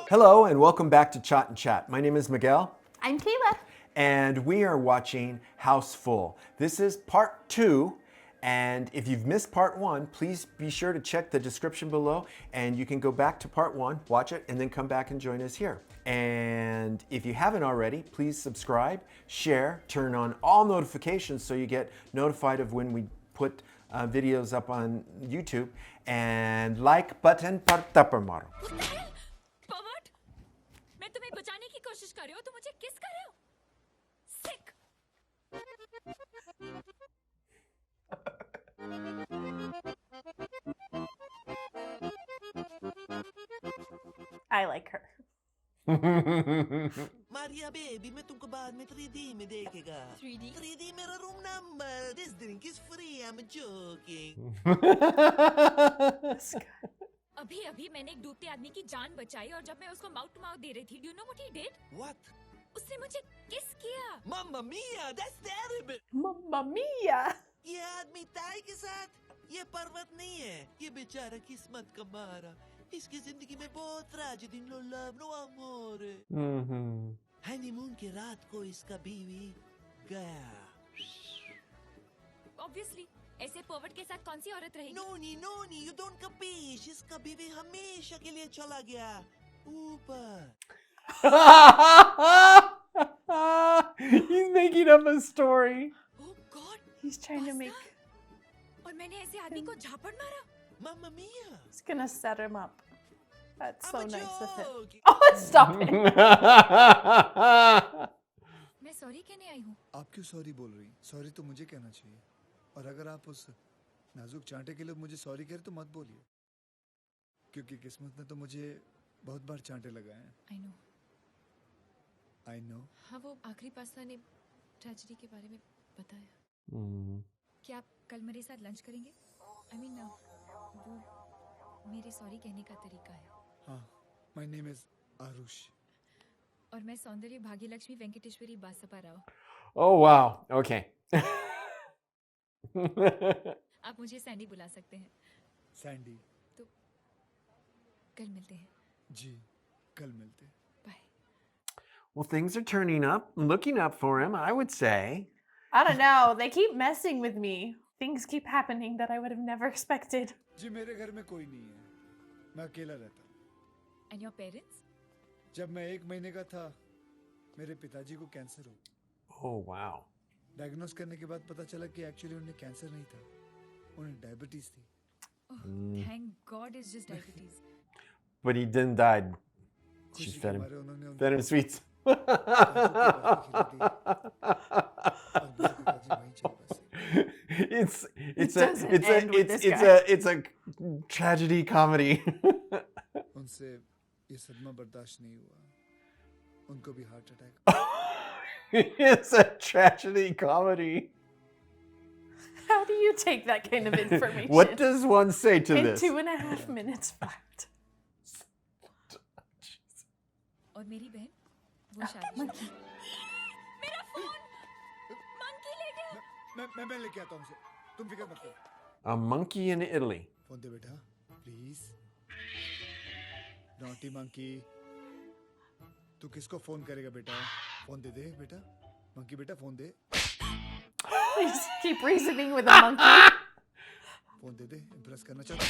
Hello and welcome back to Chat and Chat. My name is Miguel. I'm Kayla. And we are watching House Full. This is part 2, and if you've missed part 1, please be sure to check the description below, and you can go back to part 1, watch it, and then come back and join us here. And if you haven't already, please subscribe, share, turn on all notifications so you get notified of when we put videos up on YouTube, and like button par tapper maro. पवट मैं तुम्हें बचाने की कोशिश कर रही हूँ, तुम मुझे किस कर रहे हो? Sick. I like her. Maria baby, मैं तुमको बाद में 3D में देखेगा. 3D? 3D मेरा room number. This drink is free. I'm joking. अभी अभी मैंने एक डूबते आदमी की जान बचाई और जब मैं उसको माउथ टू माउथ दे रही थी, do you know what he did? What? उसने मुझे किस किया. Mamma mia, that's terrible. Mamma mia! ये आदमी ताई के साथ. ये पर्वत नहीं है. ये बेचारा किस्मत का मारा. इसकी जिंदगी में बहुत tragedy, no love, no amore. Honeymoon की रात को इसका बीवी गया. Obviously, ऐसे पर्वट के साथ कौन सी औरत रहेगी? नोनी, you don't capish. इसका बीवी हमेशा के लिए चला गया. ऊपर. He's making up a story. Oh God. He's trying to make. और मैंने ऐसे आदमी को झापड़ मारा. Mamma mia. He's gonna set him up. That's so I'm a nice of him. joke. Oh, stop it! मैं सॉरी कहने आई हूँ. आप क्यों सॉरी बोल रही? सॉरी तो मुझे कहना चाहिए. और अगर आप उस नाजुक चांटे के लिए मुझे सॉरी कह रहे तो मत बोलिए. क्योंकि किस्मत ने तो मुझे बहुत बार चांटे लगाए हैं. I know. I know. हाँ, वो आखिरी पास्ता ने ट्रेजेडी के बारे में बताया. क्या आप कल मेरे साथ लंच करेंगे? I mean, वो मेरे सॉरी कहने का तरीका है. हाँ. My name is Arush. और मैं सौंदर्य Bhagyalakshmi वेंकटेश्वरी Baspa Rao. Oh wow. Okay. आप मुझे सैंडी बुला सकते हैं. Sandy. कल मिलते हैं. जी. कल मिलते हैं. Bye. Well, things are turning up, looking up for him, I would say. I don't know. They keep messing with me. Things keep happening that I would have never expected. जी मेरे घर में कोई नहीं है. मैं अकेला रहता हूँ. And your parents? जब मैं 1 महीने का था मेरे पिताजी को कैंसर हो. Oh wow. डायग्नोस करने के बाद पता चला कि एक्चुअली उन्हें कैंसर नहीं था. उन्हें डायबिटीज थी. Oh, thank God it's just diabetes. But he didn't die. She खुशी के fed him, मारे उन्होंने उनको fed him sweets. It's a tragedy comedy. उनसे ये सदमा बर्दाश्त नहीं हुआ. उनको भी heart attack. It's a tragedy comedy. How do you take that kind of information? What does one say to in this? 2.5 minutes flat? और मेरी बहन वो शादी. मेरा फोन मंकी ले गया. मैं लेके आता हूँ उसे. तुम फिक्र मत करो. A monkey in Italy. Phone दे बेटा प्लीज. Naughty monkey. तू किसको फोन करेगा बेटा? फोन दे बेटा. मंकी बेटा phone they. Please keep reasoning with a monkey. Phone they. Impress करना चाहता.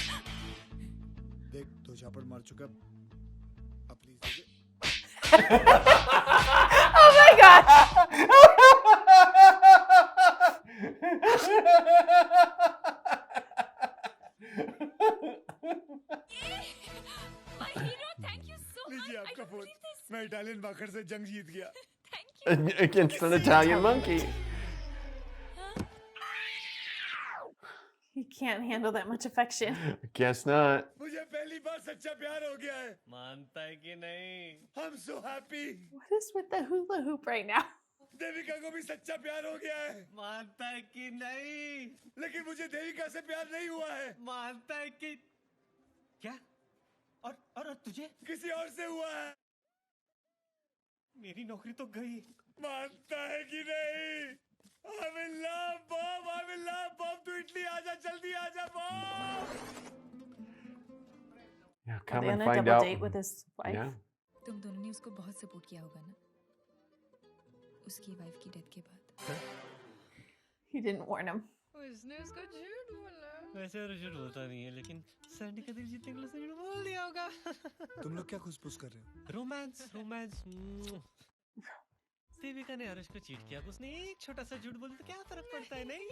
देख 2 झापड़ मार चुका. अब please they. Oh my gosh! My hero, thank you so much. लीजिए I आपका don't फोन. believe this. मैं इटालियन माखर से जंग जीत गया. Thank you. Against an Italian monkey. He can't handle that much affection. Guess not. मुझे पहली बार सच्चा प्यार हो गया है. मानता है कि नहीं? I'm so happy. What is with the hula hoop right now? Devika को भी सच्चा प्यार हो गया है. मानता है कि नहीं? लेकिन मुझे देविका से प्यार नहीं हुआ है. मानता है कि क्या? और तुझे? किसी और से हुआ है. मेरी नौकरी तो गई. मानता है कि नहीं? I'm in love, Bob. I'm in love, Bob. तू इटली आजा, जल्दी आजा, Bob. Yeah, Are come they and on a find double out. date with his wife? Yeah. तुम दोनों ने उसको बहुत सपोर्ट किया होगा ना, उसकी वाइफ की डेथ के बाद। He didn't warn him. उसने उसको झूठ बोला। वैसे और झूठ बोलता नहीं है, लेकिन सैंडी का दिल जीतने के लिए उसने झूठ बोल दिया होगा। तुम लोग क्या खुशपुश कर रहे हो? Romance romance. देविका ने आरुष को चीट किया, उसने एक छोटा सा झूठ बोल तो क्या फर्क पड़ता है, नहीं?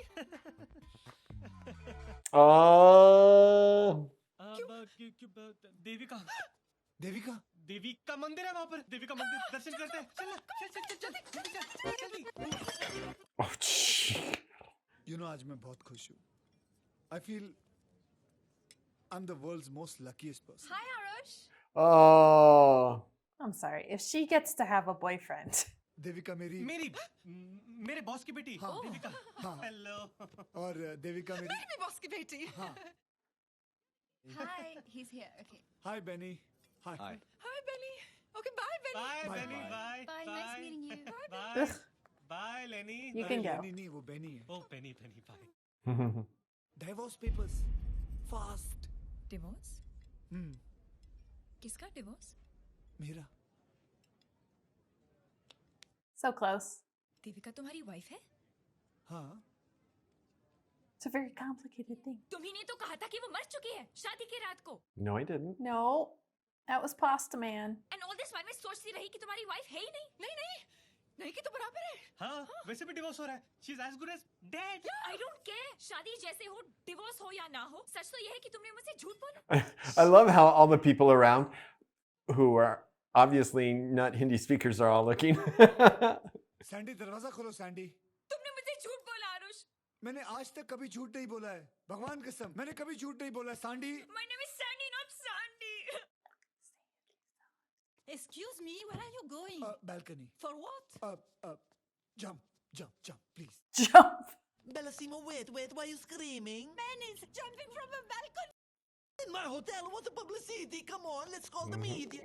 देविका देविका देविका मंदिर है वहाँ पर, देविका मंदिर दर्शन करते हैं। चल चल चल चल जल्दी। Oh, shit. You know, आज मैं बहुत खुश हूँ. I feel I'm the world's most luckiest person. Hi Arush. Oh. I'm sorry. If she gets to have a boyfriend. Devika मेरे बॉस की बेटी हाँ, देविका। हाँ. हेलो। और देविका मेरी मेरी बॉस की बेटी। हाँ. Hi, he's here. Okay. Hi Benny. Hi. Hi Benny. Okay, bye Benny. Bye Bye, Lenny, bye. Bye Bye, nice meeting you. Bye Ugh. Bye Lenny. You can go. नहीं वो बेनी है. Oh Penny bye. Divorce papers. Fast. Divorce? हम्म. किसका divorce? मेरा. So close. Devika तुम्हारी wife है? हाँ. It's a very complicated thing. तुम्ही ने तो कहा था कि वो मर चुकी है शादी की रात को। No, I didn't. No, that was Pasta Man. And all this while मैं सोचती रही कि तुम्हारी वाइफ है ही नहीं। नहीं कि तो बराबर है। हाँ, वैसे भी डिवोर्स हो रहा है। She's as good as dead. I don't care. शादी जैसे हो, डिवोर्स हो या ना हो, सच तो यह है कि तुमने मुझसे झूठ बोला। I love how all the people around who are obviously not Hindi speakers are all looking. Sandy दरवाजा खोलो सैंडी. तुमने मुझसे झूठ बोला आरुष। मैंने आज तक कभी झूठ नहीं बोला है. भगवान कसम मैंने कभी झूठ नहीं बोला है. Sandy. My name is Sandy, not Sandy. Excuse me, where are you going? Balcony. For what? Jump, please. Jump. Bellissimo, wait, why are you screaming? Man is jumping from a balcony. In my hotel, what a publicity. Come on, let's call the media.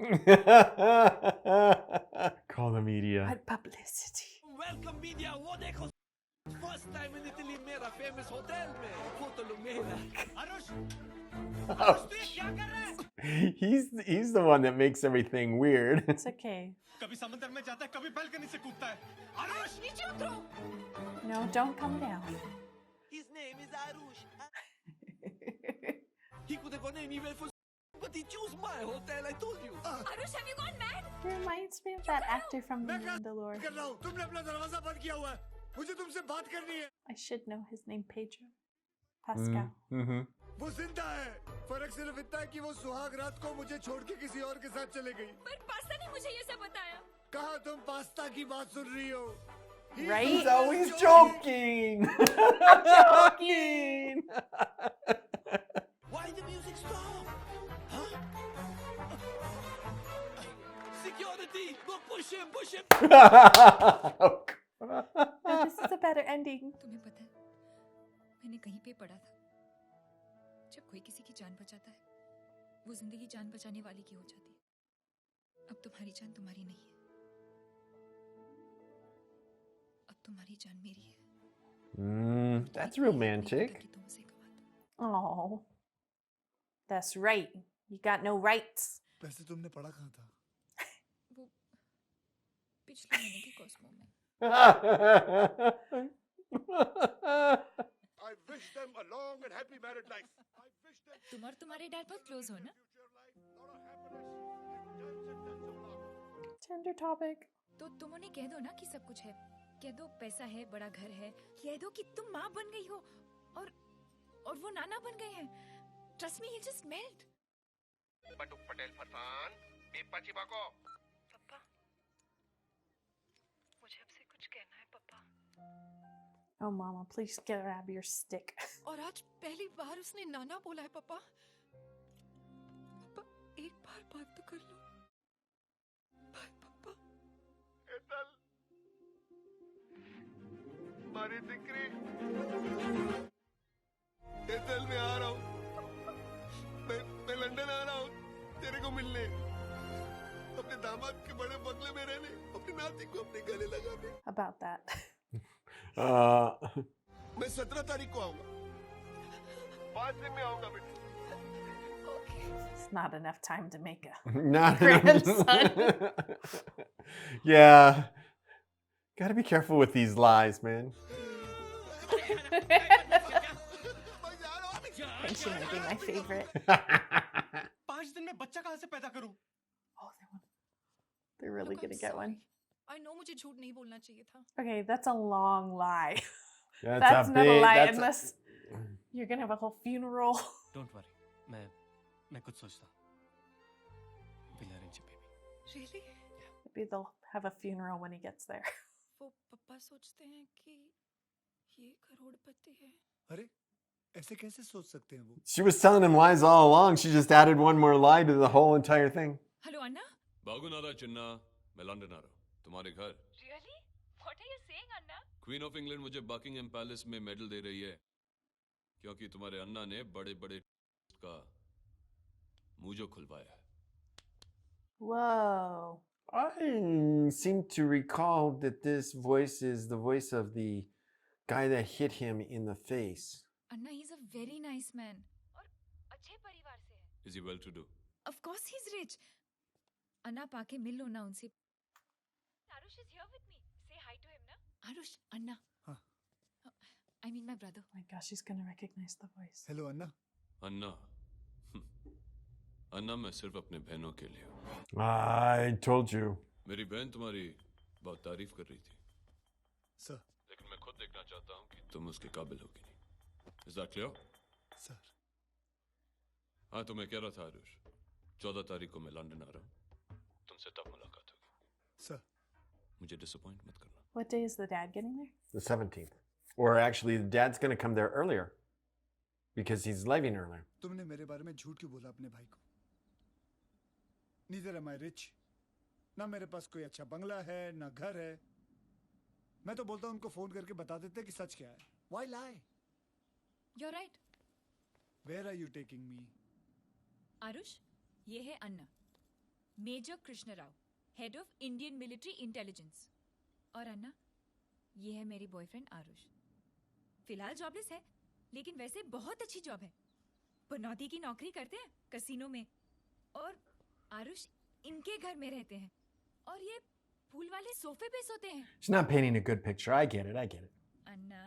Call the media. What publicity? Welcome media, वो देखो. First time in Italy, मेरा famous hotel में. Photo लो मेरा. आरुष, आरुष तू ये क्या कर रहा है? He's the one that makes everything weird. It's okay. कभी समंदर में जाता है, कभी बालकनी से कूदता है। आरुष, नीचे उतरो। No, don't come down. His name is Arush. He could have gone anywhere for but he chose my hotel, I told you. Aarush, have you gone mad? He reminds me of that actor from The Mandalorian. कर रहा हूँ. तुमने अपना दरवाजा बंद किया हुआ है. मुझे तुमसे बात करनी है. I should know his name, Pedro Pascal. Mm-hmm. वो जिंदा है. फर्क सिर्फ इतना है कि वो सुहाग रात को मुझे छोड़ के किसी और के साथ चले गई. पर पास्ता ने मुझे ये सब बताया। कहा तुम पास्ता की बात सुन रही हो? Right? He's always joking. Joking. Why the music stop? Huh? Security, go push him. No, this is a better ending. तुम्हें पता है, मैंने कहीं पे पढ़ा था, जब कोई किसी की जान बचाता है, वो जिंदगी जान बचाने वाले की हो जाती है। अब तुम्हारी जान तुम्हारी नहीं है, अब तुम्हारी जान मेरी है। That's romantic. कि तुम उसे गवा दो। Oh, that's right. You got no rights. वैसे तुमने पढ़ा कहाँ था? वो पिछले महीने की कॉस्मो में। I wish them a long and happy married life. I wish them तुम और तुम्हारे डैड बहुत क्लोज हो ना? lot of happiness in tons of love. Tender topic. तो तुम उन्हें कह दो ना कि सब कुछ है, कह दो पैसा है, बड़ा घर है, कह दो कि तुम माँ बन गई हो और वो नाना बन गए हैं। Trust me, he'll just melt. Batuk Patel Farfan, Peppa Chibako. पापा मुझे आपसे कुछ कहना है पापा। Oh, Mama, please grab your stick. और आज पहली बार उसने नाना बोला है पापा। पापा एक बार बात तो कर लो। बाय पापा। Ethel. मारी दिकरी. Ethel मैं आ रहा हूँ. मैं लंदन आ रहा हूँ तेरे को मिलने. अपने दामाद के बड़े बंगले में रहने. अपनी नाती को अपने गले लगाने. About that. मैं 17 तारीख को आऊंगा. 5 दिन में आऊंगा बेटा. Okay. Not enough time to make a Not grandson. Yeah. Gotta be careful with these lies, man. I think she might be my favorite. 5 दिन में बच्चा कहाँ से पैदा करूं? Oh, they're really Look, I'm gonna get one. sorry. I know मुझे झूठ नहीं बोलना चाहिए था. Okay, that's a long lie. That's That's a not a big- lie that's a- unless you're gonna have a whole funeral. Don't worry. मैं कुछ सोचता हूँ. We'll arrange a baby. Really? Maybe they'll have a funeral when he gets there. वो पापा सोचते हैं कि ये करोड़पति है. अरे ऐसे कैसे सोच सकते हैं वो? She was telling him lies all along. She just added one more lie to the whole entire thing. Hello, Anna. बागुनारा चिन्ना मैं लंदन आ रहा हूँ तुम्हारे घर Really? What are you saying, Anna? Queen of England मुझे बकिंगहैम पैलेस में medal दे रही है क्योंकि तुम्हारे अन्ना ने बड़े बड़े का मुंह जो खुलवाया है Whoa. I seem to recall that this voice is the voice of the guy that hit him in the face. Anna, he's a very nice man. और अच्छे परिवार से है. Is he well to do Of course he's rich. Anna, पाके मिल लो ना उनसे. Arush is here with me. Say hi to him, na. Arush, Anna. हाँ. I mean my brother. Oh my gosh, she's gonna recognize the voice. Hello Anna. Anna Anna मैं सिर्फ अपने बहनों के लिए हूँ I told you. मेरी बहन तुम्हारी बहुत तारीफ कर रही थी सर. लेकिन मैं खुद देखना चाहता हूँ कि तुम उसके काबिल होगी नहीं इज दैट क्लियर सर. हाँ तो मैं कह रहा था आरुष 14 तारीख को मैं लंदन आ रहा हूँ तुमसे तब मुलाकात होगी सर. मुझे डिसअपॉइंट मत करना What day is the dad getting there? The 17th. Or actually, the dad's going to come there earlier because he's leaving earlier. तुमने मेरे बारे में झूठ क्यों बोला अपने भाई को? Neither am I rich. ना मेरे पास कोई अच्छा बंगला है ना घर है. मैं तो बोलता हूँ उनको फोन करके बता देते कि सच क्या है. Why lie? You're right. Where are you taking me? Aarush, ये है Anna. Major Krishna Rao, head of Indian military intelligence. और अन्ना, ये है मेरी बॉयफ्रेंड आरुष. फिलहाल जॉबलेस है, लेकिन वैसे बहुत अच्छी जॉब है. पनौती की नौकरी करते हैं कसिनो में. और आरुष इनके घर में रहते हैं. और ये फूल वाले सोफे पे सोते हैं. She's not painting a good picture. I get it. I get it. अन्ना,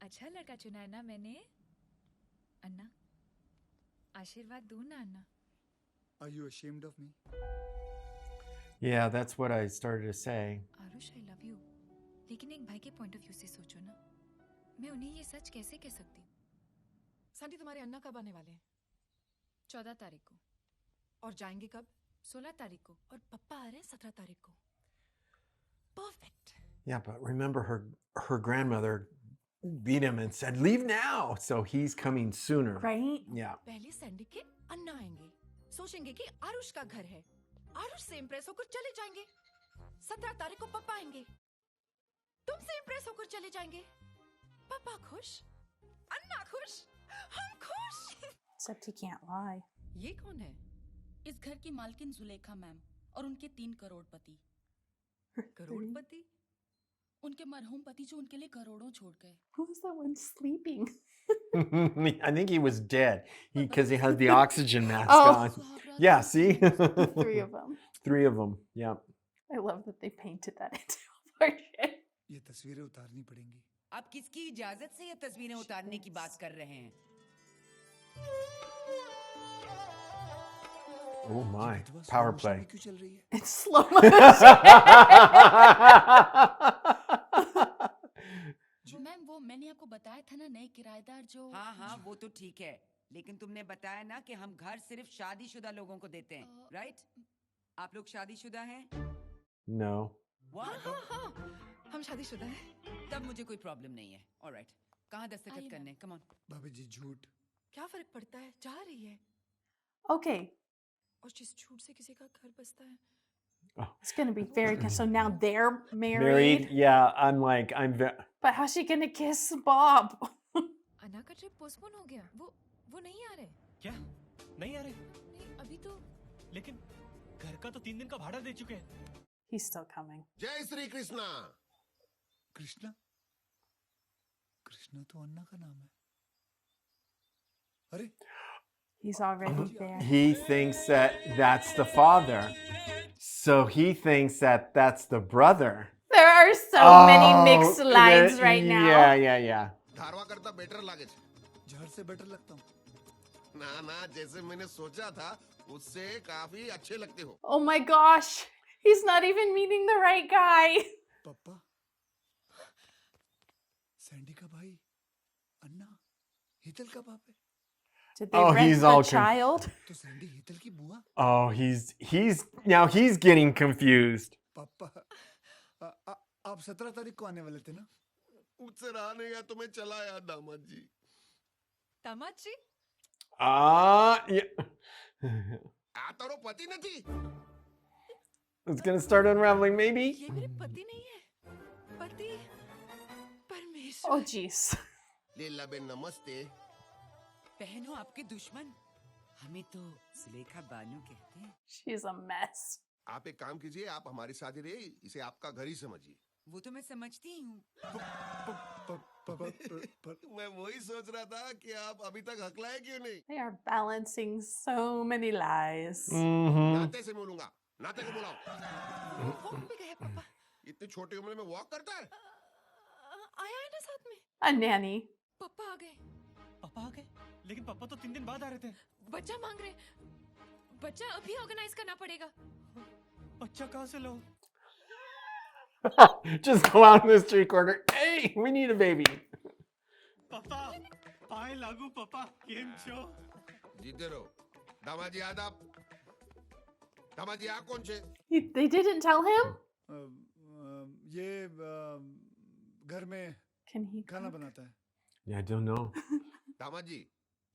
अच्छा लड़का चुना है ना मैंने. अन्ना, आशीर्वाद दो ना अन्ना. Are you ashamed of me? Yeah, that's what I started to say. Aarush, I love you. लेकिन एक भाई के पॉइंट ऑफ व्यू से सोचो ना. मैं उन्हें ये सच कैसे कह सकती हूँ? संटी, तुम्हारे अन्ना कब आने वाले हैं? 14 तारीख को. और जाएंगे कब? 16 तारीख को. और पप्पा आ रहे हैं 17 तारीख को. Perfect. Yeah, but remember her grandmother beat him and said, "Leave now." So he's coming sooner. Right? Yeah. पहले सैंडी के अन्ना आएंगे. सोचेंगे कि आरुष का घर है. आरुष से इम्प्रेस होकर चले जाएंगे. 17 तारीख को पप्पा आएंगे. तुमसे इम्प्रेस होकर चले जाएंगे. पापा खुश, अन्ना खुश, हम खुश. Except he can't lie. ये कौन है? इस घर की मालकिन जुलेखा मैम और उनके 3 करोड़पति. करोड़पति? उनके मरहूम पति जो उनके लिए करोड़ों छोड़ गए. Who's the one sleeping? I think he was dead because he has the oxygen mask Oh. on. Yeah, see? 3 of them. 3 of them. Yeah. I love that they painted that into a portrait. ये तस्वीरें उतारनी पड़ेंगी. आप किसकी इजाजत से ये तस्वीरें उतारने की बात कर रहे हैं? Oh my. Power play. क्यों चल रही है? It's slow motion. मैम वो मैंने आपको बताया था ना नए किराएदार जो. हाँ हाँ वो तो ठीक है, लेकिन तुमने बताया ना कि हम घर सिर्फ शादीशुदा लोगों को देते हैं, राइट? आप लोग शादीशुदा हैं? No. What? हाँ, हम शादीशुदा हैं. तब मुझे कोई प्रॉब्लम नहीं है. ऑलराइट. कहाँ दस्तखत करने? Come on. भाभी जी झूठ. क्या फर्क पड़ता है? जा रही है. Okay. और जिस झूठ से किसी का घर बसता है. It's going to be very good. So now they're married. Married? Yeah, But how's she going to kiss Bob? अन्ना का ट्रिप पोस्टपोन हो गया. वो नहीं आ रहे. क्या? नहीं आ रहे? नहीं, अभी तो. लेकिन घर का तो 3 दिन का भाड़ा दे चुके हैं. He's still coming. जय श्री कृष्णा कृष्णा? कृष्णा तो अन्ना का नाम है. अरे He's already there. He thinks that that's the father. So he thinks that that's the brother. There are so many mixed lines right now. Yeah. Dharwa करता बेटर लागे छे। जहर से बेटर लगता हूँ। ना ना जैसे मैंने सोचा था उससे काफी अच्छे लगते हो। Oh my gosh. He's not even meeting the right guy. पापा, सैंडी का भाई, अन्ना, हितल का बाप है। Did they rent he's the all child? तो सैंडी हितल की बुआ? Oh, he's getting confused. पापा, आप 17 तारीख को आने वाले थे ना? मुझसे रहा नहीं गया तो मैं चला यार दामाद जी। दामाद जी? Yeah. आ तारो पति नहीं। It's gonna start unraveling, maybe. ये मेरे पति नहीं है, पति परमेश्वर। Oh jeez. लीला बेन नमस्ते। बहन हो आपके दुश्मन, हमें तो सुलेखा बानू कहते हैं। She's a mess. आप एक काम कीजिए, आप हमारे साथ ही रहिए, इसे आपका घर ही समझिए। वो तो मैं समझती ही हूँ। मैं वही सोच रहा था कि आप अभी तक हकलाए क्यों नहीं? They are balancing so many lies. नाते से बोलूंगा, नाते को बुलाओ। वॉक पे गए पापा। इतनी छोटी उम्र में वॉक करता है? आया है ना साथ में? A nanny. पापा आ गए। पापा आ गए? लेकिन पापा तो 3 दिन बाद आ रहे थे। बच्चा मांग रहे। बच्चा अभी ऑर्गेनाइज करना पड़ेगा। बच्चा कहाँ से लाऊं? Just go out in the street corner. Hey, we need a baby. पापा, पाए लागू पापा, केम छो? जीते रहो। दामाजी आदाब। दामाजी आ कौन छे? They didn't tell him? ये घर में Can he खाना बनाता है। Yeah, I don't know. Damaji,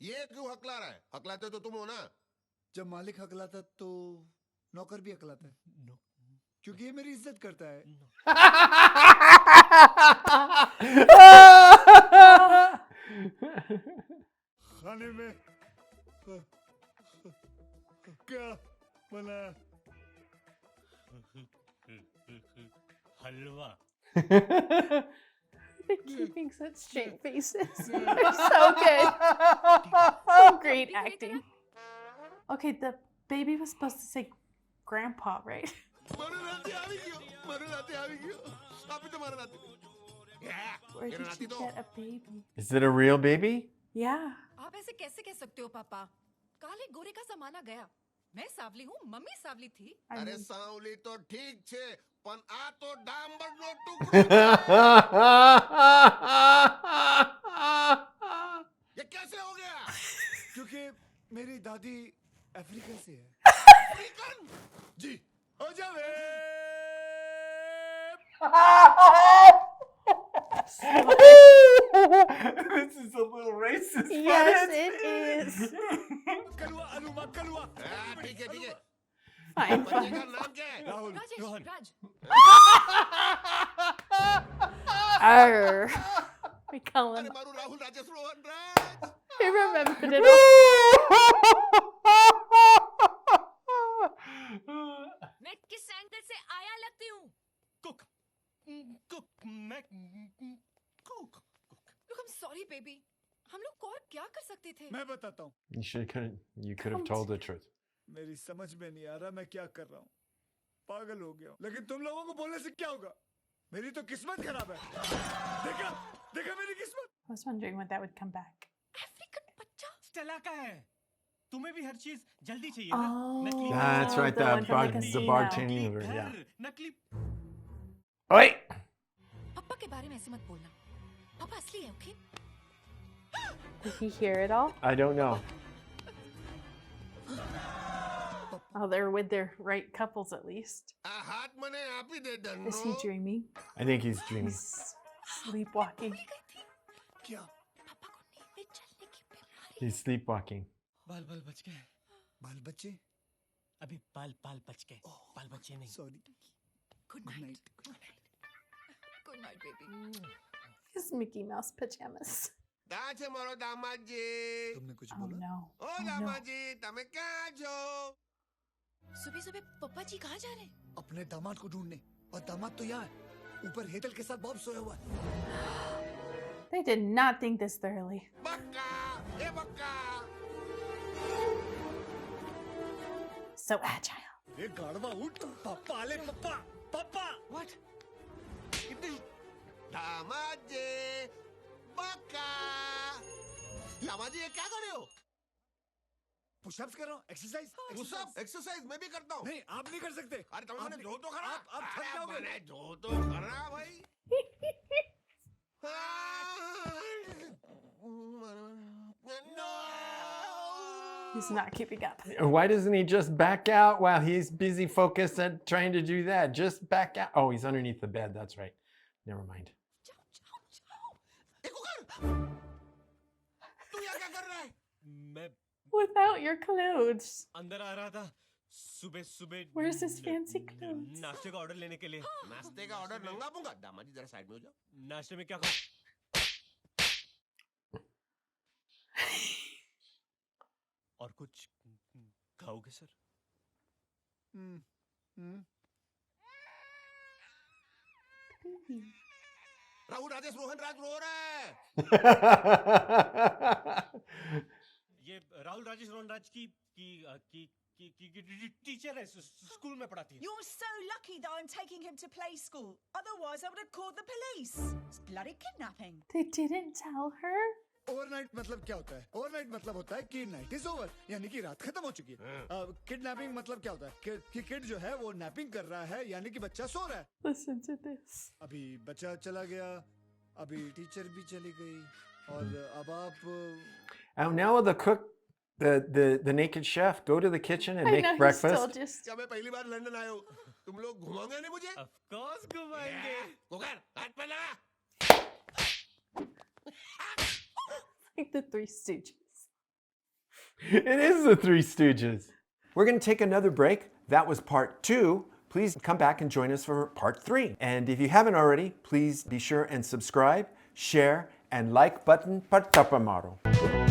ये क्यों हकला रहा है? हकलाते तो तुम हो ना? जब मालिक हकलाता तो नौकर भी हकलाता है। क्योंकि ये मेरी इज्जत करता है। खाने में क्या बना? हलवा। They're keeping such straight faces. They're so good. So great acting. Okay, the baby was supposed to say grandpa, right? Where did you get a baby? Is it a real baby? Yeah. आप ऐसे कैसे कह सकते हो पापा? काले गोरे का जमाना गया। मैं सावली हूँ, मम्मी सावली थी। अरे सावली तो ठीक छे, पण आ तो डांबर नो टुकड़ो। ये कैसे हो गया? क्योंकि मेरी दादी अफ्रीका से है। अफ्रीकन? जी। हो जावे। This is a little racist. Yes, it is. कलवा अनुमा कलवा। ठीक है ठीक है। Fine, बच्चे fine. का नाम क्या है? राहुल। राजेश, राज। Arr. We call अरे him. मारू राहुल राजेश रोहन राज। He remembered it all. मैं किस एंगल से आया लगती हूँ? कुक, मैं cook. Look, I'm sorry, baby. हम लोग और क्या कर सकते थे? मैं बताता हूँ। You could have told the truth. मेरी समझ में नहीं आ रहा मैं क्या कर रहा हूँ। पागल हो गया हूँ। लेकिन तुम लोगों को बोलने से क्या होगा? मेरी तो किस्मत खराब है। देखा, देखा मेरी किस्मत। I was wondering when that would come back. African बच्चा? स्टेला का है। तुम्हें भी हर चीज जल्दी चाहिए ना? Oh, नकली That's right, the the one from bar- the the casino. bartending. नकली Yeah. घर, नकली। Wait. पापा के बारे में ऐसे मत बोलना। पापा असली है, okay? Did he hear it all? I don't know. Oh, they're with their right couples at least. आ हाथ मने आप ही दे दन्नो। Is he dreaming? I think he's dreaming. He's sleepwalking. क्या? पापा को नींद में चलने की बीमारी। He's sleepwalking. बाल बच गए। बाल बच्चे? अभी बाल बच गए। बाल बच्चे नहीं। Sorry. Good night. Good night. Good night, baby. His Mickey Mouse pajamas. कहाँ छे मारो दामाद जी? तुमने कुछ Oh बोला? no. ओ Oh no. दामाद जी, तमे कहाँ छो? सुबह पापा जी कहाँ जा रहे हैं? अपने दामाद को ढूंढने। और दामाद तो यहाँ है। ऊपर हेतल के साथ बॉब सोया हुआ है। They did not think this thoroughly. बक्का, ए बक्का। So agile. ये गाड़वा उठ पप्पा ले पप्पा पप्पा What? दामाद जी बका दामाद जी ये क्या कर रहे हो पुशअप्स कर रहा हूँ एक्सरसाइज पुशअप एक्सरसाइज मैं भी करता हूँ नहीं आप नहीं कर सकते अरे तुम मैंने धो तो खरा आप थक जाओगे मैंने धो तो खरा भाई No! He's not keeping up. Why doesn't he just back out while he's busy focused on trying to do that? Just back out. Oh, he's underneath the bed. That's right. Never mind. तू यहाँ क्या कर रहा है मैं Without your clothes. अंदर आ रहा था सुबह सुबह Where's his fancy clothes? नाश्ते का ऑर्डर लेने के लिए नाश्ते का ऑर्डर नंगा पूंगा दामाद जी जरा साइड में हो जाओ नाश्ते में क्या खाऊं और कुछ खाओगे सर राहुल राजेश रोहन राज रो रहा है ये राहुल राजेश रोहन राज की टीचर है स्कूल में पढ़ाती है You're so lucky that I'm taking him to play school. Otherwise, I would have called the police. It's bloody kidnapping. They didn't tell her? Overnight मतलब क्या होता है ओवरनाइट मतलब होता है कि नाइट इज ओवर यानी कि रात खत्म हो चुकी है किडनैपिंग मतलब क्या होता है कि किड जो है वो नैपिंग कर रहा है यानी कि बच्चा सो रहा है Listen to this. अभी बच्चा चला गया अभी टीचर भी चली गई और अब आप And now the cook, the naked chef, go to the kitchen and I make know, he's breakfast. still just... क्या मैं पहली बार लंदन आया हूँ तुम लोग घुमाओगे नहीं मुझे ऑफ कोर्स घुमाएंगे कुकर हाथ पे लगा Like the Three Stooges. It is the Three Stooges. We're going to take another break. That was part 2. Please come back and join us for part 3. And if you haven't already, please be sure and subscribe, share, and like button patapamaro.